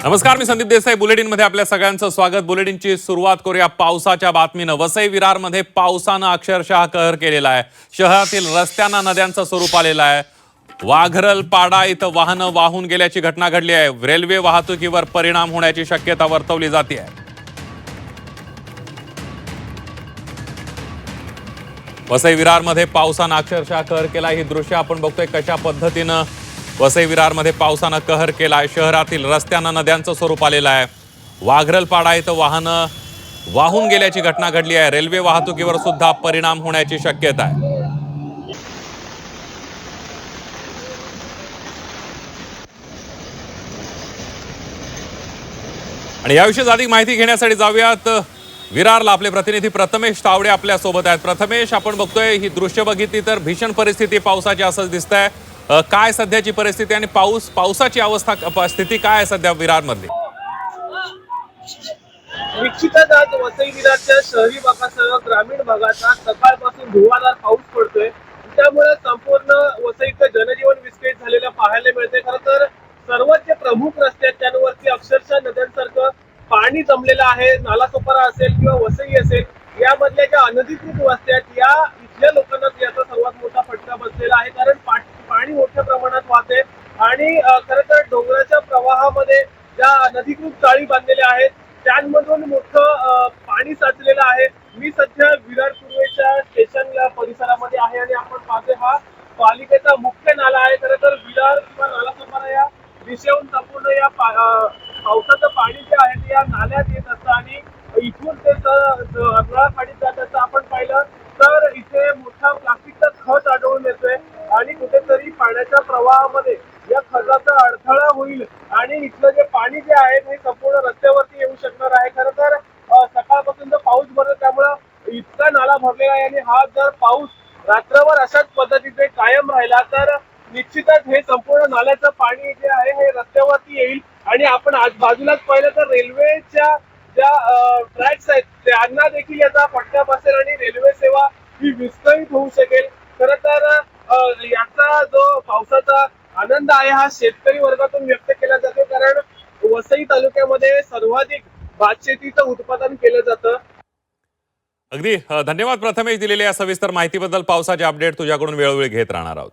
नमस्कार, मी संदीप देसाई. बुलेटिनमध्ये आपल्या सगळ्यांचं स्वागत. बुलेटिनची सुरुवात करूया पावसाच्या बातमीनं. वसई विरारमध्ये पावसानं अक्षरशः कहर केलेला आहे. शहरातील रस्त्यांना नद्यांचं स्वरूप आलेलं आहे. वाघरल पाडा इथं वाहनं वाहून गेल्याची घटना घडली आहे. रेल्वे वाहतुकीवर परिणाम होण्याची शक्यता वर्तवली जाते आहे. वसई विरारमध्ये पावसानं अक्षरशः कहर केला. ही दृश्य आपण बघतोय कशा पद्धतीनं वसई विरारमध्ये पावसानं कहर केलाय. शहरातील रस्त्यांना नद्यांचं स्वरूप आलेलं आहे. वाघरल पाडा इथं वाहनं वाहून गेल्याची घटना घडली आहे. रेल्वे वाहतुकीवर सुद्धा परिणाम होण्याची शक्यता आहे. आणि याविषयी अधिक माहिती घेण्यासाठी जाऊयात विरारला. आपले प्रतिनिधी प्रथमेश तावडे आपल्या सोबत आहेत. प्रथमेश, आपण बघतोय ही दृश्य बघितली तर भीषण परिस्थिती पावसाची असंच दिसतंय. काय सध्याची परिस्थिती आणि पावसाची स्थिती काय आहे सध्या विरारमध्ये? निश्चितच आज वसई विरारच्या शहरी भागासह ग्रामीण भागात आज सकाळपासून धुवाधार पाऊस पडतोय. त्यामुळे संपूर्ण वसईचं जनजीवन विस्कळीत झालेलं पाहायला मिळते. खरं तर सर्वच जे प्रमुख रस्ते आहेत त्यांवरती अक्षरशः नद्यांसारखं पाणी जमलेलं आहे. नालासोपारा असेल किंवा वसई असेल, यामधल्या ज्या अनधिकृत वस्ती आहेत या इथल्या लोकांना याचा सर्वात मोठा फटका बसलेला आहे. कारण पाणी मोठ्या प्रमाणात वाहते आणि खरं तर डोंगराच्या प्रवाहामध्ये ज्या अनधिकृत चाळी बांधलेल्या आहेत त्यांमधून मोठं पाणी साचलेलं आहे. मी सध्या विरार पूर्वेच्या स्टेशन परिसरामध्ये आहे आणि आपण पाहतोय हा पालिकेचा मुख्य नाला आहे. खरं तर विरार किंवा नालासोपारा या दिशेहून संपूर्ण या पावसाचं पाणी जे आहे ते या नाल्यात येत असतं आणि इथून ते नळाखाडीत जात असतं. आपण पाहिलं तर इथे मोठा प्लास्टिकचा खच आढळून येतोय आणि कुठेतरी पाण्याच्या प्रवाहामध्ये या खताचा अडथळा होईल आणि इथलं जे पाणी जे आहे ते संपूर्ण रस्त्यावरती येऊ शकणार आहे. खरं तर सकाळपासून जर पाऊस भरला त्यामुळं इतका नाला भरलेला आहे आणि हा जर पाऊस रात्रभर अशाच पद्धतीने कायम राहिला तर निश्चितच हे संपूर्ण नाल्याचं पाणी जे आहे हे रस्त्यावरती येईल. आणि आपण आज बाजूलाच पाहिलं तर रेल्वेच्या ज्या ट्रॅक्स आहेत त्यांना देखील याचा फटका बसेल आणि रेल्वे सेवा ही विस्कळीत होऊ शकेल. खरं तर याचा जो पावसाचा आनंद आहे हा शेतकरी वर्गातून व्यक्त केला जातो, कारण वसई तालुक्यामध्ये सर्वाधिक भातशेतीचं उत्पादन केलं जातं. अगदी धन्यवाद प्रथमेश, दिलेल्या या सविस्तर माहितीबद्दल. पावसाचे अपडेट तुझ्याकडून वेळोवेळी घेत राहणार आहोत.